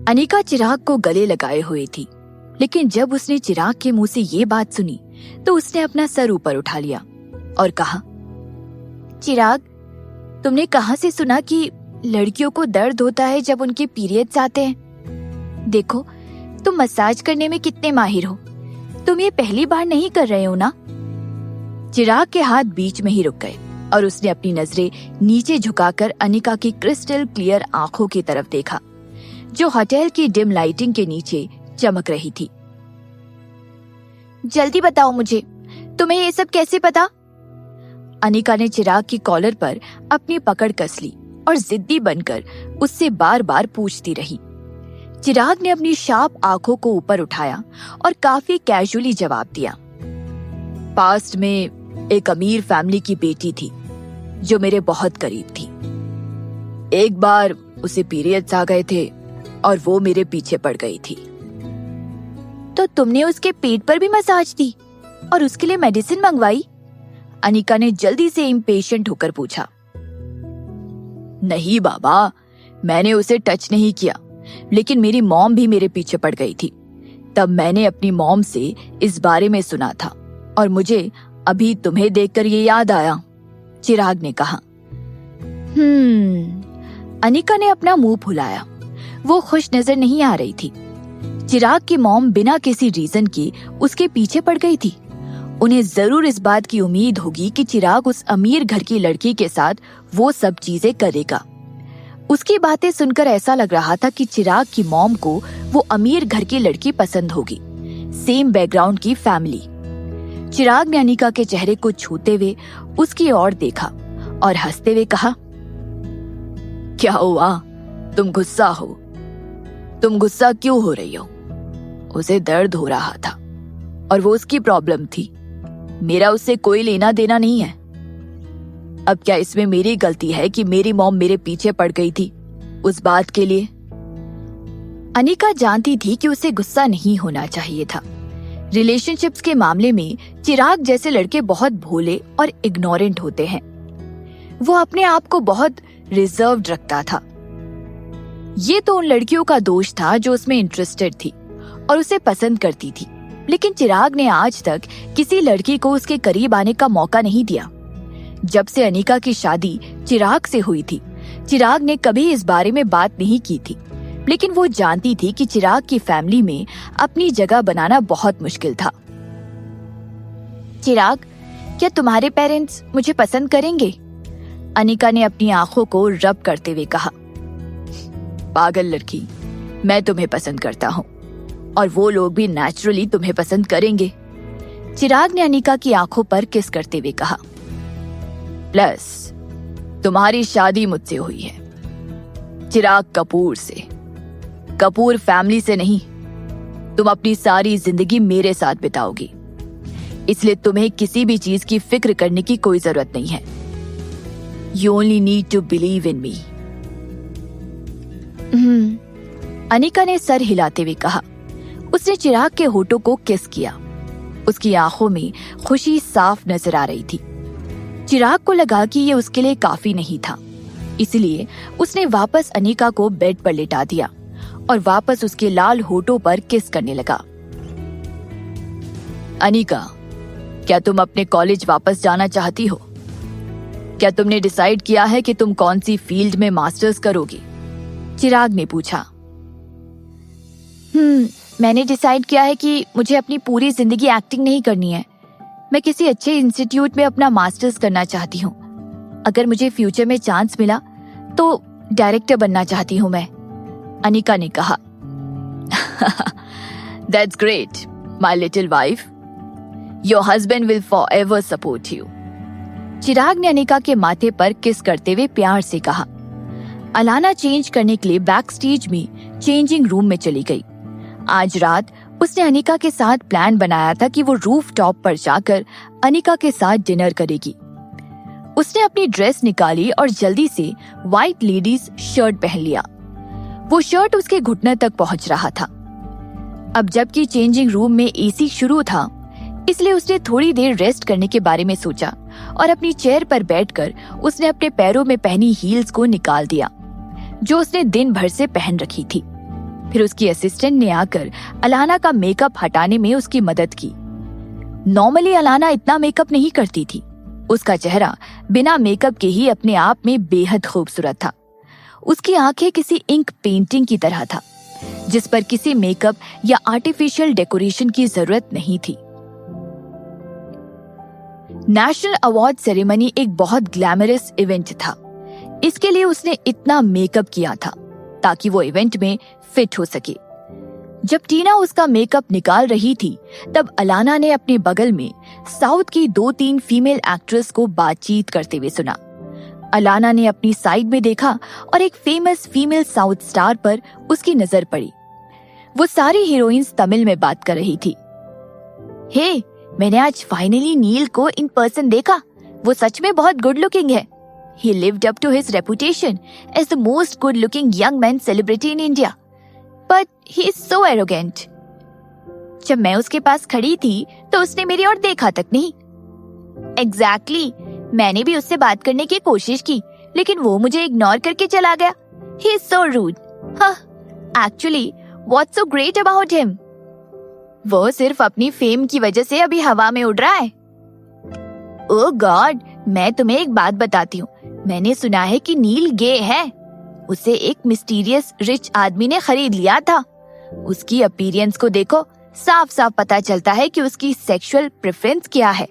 अनिका चिराग को गले लगाए हुए थी, लेकिन जब उसने चिराग के मुंह से ये बात सुनी तो उसने अपना सर ऊपर उठा लिया और कहा, चिराग, तुमने कहाँ से सुना कि लड़कियों को दर्द होता है जब उनके पीरियड्स आते हैं? देखो, तुम मसाज करने में कितने माहिर हो। तुम ये पहली बार नहीं कर रहे हो ना? चिराग के हाथ बीच में ही रुक गए और उसने अपनी नजरें नीचे झुकाकर अनिका की क्रिस्टल क्लियर आंखों की तरफ देखा, जो होटल की डिम लाइटिंग के नीचे चमक रही थी। जल्दी बताओ मुझे, तुम्हें ये सब कैसे पता? अनिका ने चिराग की कॉलर पर अपनी पकड़ कस ली और जिद्दी बनकर उससे बार बार पूछती रही। चिराग ने अपनी शार्प आंखों को ऊपर उठाया और काफी कैजुअली जवाब दिया, पास्ट में एक अमीर फैमिली की बेटी थी जो मेरे बहुत करीब थी। एक बार उसे पीरियड्स आ गए थे और वो मेरे पीछे पड़ गई थी। तो तुमने उसके पेट पर भी मसाज दी और उसके लिए मेडिसिन मंगवाई? अनिका ने जल्दी से इम्पेशेंट होकर पूछा। नहीं बाबा, मैंने उसे टच नहीं किया, लेकिन मेरी मॉम भी मेरे पीछे पड़ गई थी। तब मैंने अपनी मॉम से इस बारे में सुना था और मुझे अभी तुम्हें देखकर ये याद आया, चिराग ने कहा। अनिका ने अपना मुंह फुलाया। वो खुश नजर नहीं आ रही थी। चिराग की मॉम बिना किसी रीजन के उसके पीछे पड़ गई थी। उन्हें जरूर इस बात की उम्मीद होगी कि चिराग उस अमीर घर की लड़की के साथ वो सब चीजें करेगा। उसकी बातें सुनकर ऐसा लग रहा था कि चिराग की मॉम को वो अमीर घर की लड़की पसंद होगी, सेम बैकग्राउंड की फैमिली। चिराग ने अनिका के चेहरे को छूते हुए उसकी ओर देखा और हंसते हुए कहा, क्या हुआ, तुम गुस्सा हो? तुम गुस्सा क्यों हो रही हो? उसे दर्द हो रहा था और वो उसकी प्रॉब्लम थी। मेरा उससे कोई लेना देना नहीं है। अब क्या इसमें मेरी गलती है कि मेरी मॉम मेरे पीछे पड़ गई थी उस बात के लिए? अनिका जानती थी कि उसे गुस्सा नहीं होना चाहिए था। रिलेशनशिप्स के मामले में चिराग जैसे लड़के बहुत भोले और इग्नोरेंट होते हैं। वो अपने आप को बहुत रिजर्व्ड रखता था। ये तो उन लड़कियों का दोष था जो उसमें इंटरेस्टेड थी और उसे पसंद करती थी, लेकिन चिराग ने आज तक किसी लड़की को उसके करीब आने का मौका नहीं दिया। जब से अनिका की शादी चिराग से हुई थी, चिराग ने कभी इस बारे में बात नहीं की थी, लेकिन वो जानती थी कि चिराग की फैमिली में अपनी जगह बनाना बहुत मुश्किल था। चिराग, क्या तुम्हारे पेरेंट्स मुझे पसंद करेंगे? अनिका ने अपनी आंखों को रब करते हुए कहा। पागल लड़की, मैं तुम्हें पसंद करता हूँ और वो लोग भी नेचुरली तुम्हें पसंद करेंगे, चिराग ने अनिका की आंखों पर किस करते हुए कहा। प्लस तुम्हारी शादी मुझसे हुई है, चिराग कपूर से, कपूर फैमिली से नहीं। तुम अपनी सारी जिंदगी मेरे साथ बिताओगी, इसलिए तुम्हें किसी भी चीज की फिक्र करने की कोई जरूरत नहीं है। You only need to believe in me. Anika ने सर हिलाते हुए कहा। उसने चिराग के होठों को किस किया। उसकी आंखों में खुशी साफ नजर आ रही थी। चिराग को लगा कि ये उसके लिए काफी नहीं था, इसलिए उसने वापस अनिका को बेड पर लेटा दिया और वापस उसके लाल होठों पर किस करने लगा। अनिका, क्या तुम अपने कॉलेज वापस जाना चाहती हो? क्या तुमने डिसाइड किया है कि तुम कौन सी फील्ड में मास्टर्स करोगी? चिराग ने पूछा। मैंने डिसाइड किया है कि मुझे अपनी पूरी जिंदगी एक्टिंग नहीं करनी है। मैं किसी अच्छे इंस्टीट्यूट में अपना मास्टर्स करना चाहती हूँ। अगर मुझे फ्यूचर में चांस मिला तो डायरेक्टर बनना चाहती हूँ मैं, अनिका ने कहा। That's great, my little wife. Your husband will forever support you. चिराग ने अनिका के माथे पर किस करते हुए प्यार से कहा। अलाना चेंज करने के लिए बैक स्टेज में चेंजिंग रूम में चली गई। आज रात उसने अनिका के साथ प्लान बनाया था कि वो रूफ टॉप पर जाकर अनिका के साथ डिनर करेगी। उसने अपनी ड्रेस निकाली और जल्दी से व्हाइट लेडीज शर्ट पहन लिया। वो शर्ट उसके घुटने तक पहुंच रहा था। अब जबकि चेंजिंग रूम में एसी शुरू था, इसलिए उसने थोड़ी देर रेस्ट करने के बारे में सोचा और अपनी चेयर पर बैठकर उसने अपने पैरों में पहनी हील्स को निकाल दिया, जो उसने दिन भर से पहन रखी थी। फिर उसकी असिस्टेंट ने आकर अलाना का मेकअप हटाने में उसकी मदद की। नॉर्मली अलाना इतना मेकअप नहीं करती थी। उसका चेहरा बिना मेकअप के ही अपने आप में बेहद खूबसूरत था। उसकी आंखें किसी इंक पेंटिंग की तरह था, जिस पर किसी मेकअप या आर्टिफिशियल डेकोरेशन की जरूरत नहीं थी। नेशनल अवार्ड सेरेमनी एक बहुत ग्लैमरस इवेंट था। इसके लिए उसने इतना मेकअप किया था ताकि वो इवेंट में फिट हो सके। जब टीना उसका मेकअप निकाल रही थी, तब अलाना ने अपने बगल में साउथ की 2-3 फीमेल एक्ट्रेस को बातचीत करते हुए सुना। अलाना ने अपनी साइड में देखा और एक फेमस फीमेल साउथ स्टार पर उसकी नजर पड़ी। वो सारी हीरोइंस तमिल में बात कर रही थी। हे, मैंने आज फाइनली नील को इन पर्सन देखा। वो सच में बहुत गुड लुकिंग है। He lived up to his reputation as the most good-looking young man celebrity in India. But he is so arrogant. जब मैं उसके पास खड़ी थी, तो उसने मेरी ओर देखा तक नहीं। Exactly. मैंने भी उससे बात करने की कोशिश की, लेकिन वो मुझे इग्नोर करके चला गया। He is so rude. हाँ, actually, what's so great about him? वो सिर्फ अपनी फेम की वजह से अभी हवा में उड़ रहा है। ओह गॉड, मैं तुम्हें एक बात बताती हूँ। मैंने सुना है कि नील गे है। उसे एक मिस्टीरियस रिच आदमी ने खरीद लिया था। उसकी अपीयरेंस को देखो, साफ साफ पता चलता है कि उसकी सेक्सुअल प्रेफरेंस क्या है।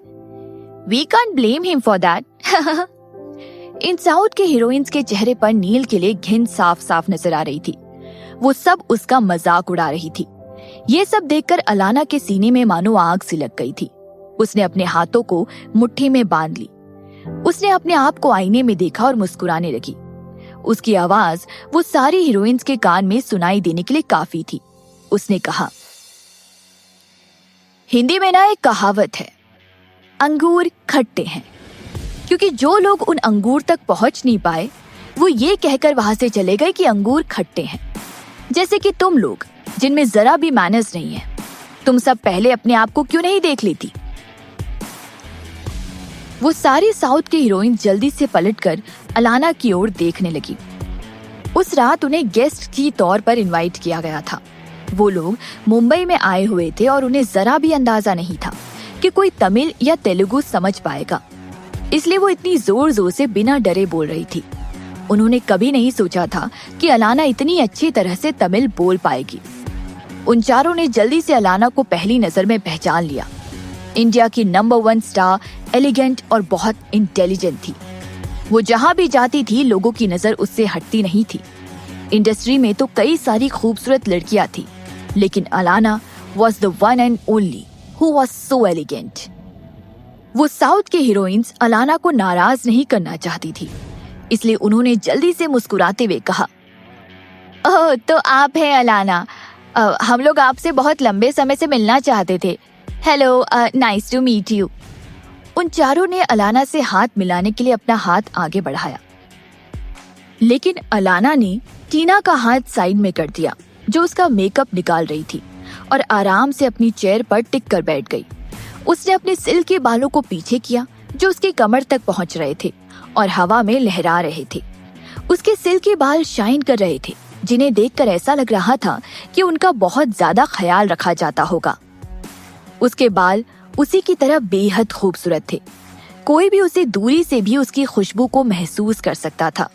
We can't blame him for that. इन साउथ के हीरोइंस के चेहरे पर नील के लिए घिन साफ साफ नजर आ रही थी। वो सब उसका मजाक उड़ा रही थी। ये सब देखकर अलाना के सीने में मानो आग सी लग गई थी। उसने अपने हाथों को मुट्ठी में बांध ली। उसने अपने आप को आईने में देखा और मुस्कुराने लगी। उसकी आवाज वो सारी हीरोइंस के कान में सुनाई देने के लिए काफी थी। उसने कहा, हिंदी में ना एक कहावत है, अंगूर खट्टे हैं। क्योंकि जो लोग उन अंगूर तक पहुंच नहीं पाए, वो ये कहकर वहां से चले गए कि अंगूर खट्टे हैं। जैसे कि तुम लोग, जिनमें जरा भी मैनर्स नहीं है। तुम सब पहले अपने आप को क्यों नहीं देख लेती? वो सारी साउथ की हीरोइन जल्दी से पलटकर अलाना की ओर देखने लगी। उस रात उन्हें गेस्ट की तौर पर इनवाइट किया गया था। वो लोग मुंबई में आए हुए थे और उन्हें जरा भी अंदाजा नहीं था कि कोई तमिल या तेलुगु समझ पाएगा। इसलिए वो इतनी जोर जोर से बिना डरे बोल रही थी। उन्होंने कभी नहीं सोचा था कि अलाना इतनी अच्छी तरह से तमिल बोल पाएगी। उन चारों ने जल्दी से अलाना को पहली नजर में पहचान लिया। इंडिया की नंबर 1 स्टार, एलिगेंट और बहुत इंटेलिजेंट थी। वो जहां भी जाती थी, लोगों की नजर उससे हटती नहीं थी। इंडस्ट्री में तो कई सारी खूबसूरत लड़कियां थी, लेकिन Alana was the one and only who was so elegant. वो साउथ के हीरोइंस अलाना को नाराज नहीं करना चाहती थी, इसलिए उन्होंने जल्दी से मुस्कुराते हुए कहा, ओह, तो आप हैं अलाना। हम लोग आपसे बहुत लंबे समय से मिलना चाहते थे। Hello, nice to meet you. उन चारों ने अलाना से हाथ मिलाने के लिए अपना हाथ आगे बढ़ाया, लेकिन अलाना ने टीना का हाथ साइड में कर दिया, जो उसका मेकअप निकाल रही थी, और आराम से अपनी चेयर पर टिक कर बैठ गई। उसने अपने सिल्की बालों को पीछे किया, जो उसकी कमर तक पहुंच रहे थे और हवा में लहरा रहे थे। उसके सिल्की बाल शाइन कर रहे थे, जिन्हें देखकर ऐसा लग रहा था कि उनका बहुत ज्यादा ख्याल रखा जाता होगा। उसके बाल उसी की तरह बेहद खूबसूरत थे। कोई भी उसे दूरी से भी उसकी खुशबू को महसूस कर सकता था।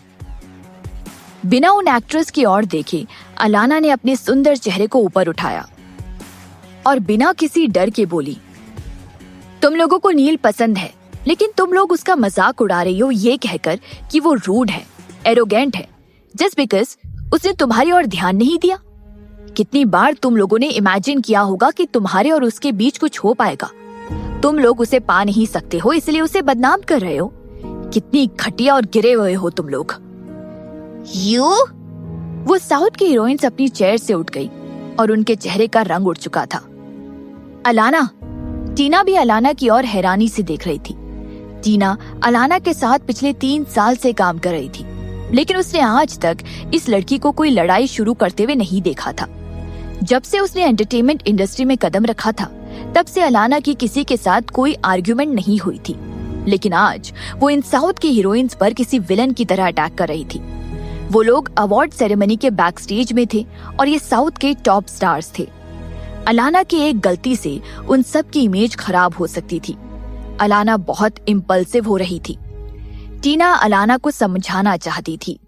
बिना उन एक्ट्रेस की ओर देखे अलाना ने अपने सुंदर चेहरे को ऊपर उठाया और बिना किसी डर के बोली, तुम लोगों को नील पसंद है, लेकिन तुम लोग उसका मजाक उड़ा रही हो ये कहकर कि वो रूड है, एरोगेंट है, जस्ट बिकॉज उसने तुम्हारी ओर ध्यान नहीं दिया। कितनी बार तुम लोगों ने इमेजिन किया होगा कि तुम्हारे और उसके बीच कुछ हो पाएगा। तुम लोग उसे पा नहीं सकते हो, इसलिए उसे बदनाम कर रहे हो। कितनी घटिया और गिरे हुए हो तुम लोग। वो साउथ की हीरोइंस अपनी चेयर से उठ गई और उनके चेहरे का रंग उड़ चुका था। अलाना। टीना भी अलाना की ओर हैरानी से देख रही थी। टीना अलाना के साथ पिछले 3 साल से काम कर रही थी, लेकिन उसने आज तक इस लड़की को कोई लड़ाई शुरू करते हुए नहीं देखा था। जब से उसने एंटरटेनमेंट इंडस्ट्री में कदम रखा था, तब से अलाना की किसी के साथ कोई आर्ग्यूमेंट नहीं हुई थी, लेकिन आज वो इन साउथ की हीरोइंस पर किसी विलन की तरह अटैक कर रही थी। वो लोग अवार्ड सेरेमनी के बैक स्टेज में थे और ये साउथ के टॉप स्टार्स थे। अलाना की एक गलती से उन सब की इमेज खराब हो सकती थी। अलाना बहुत इम्पल्सिव हो रही थी। टीना अलाना को समझाना चाहती थी,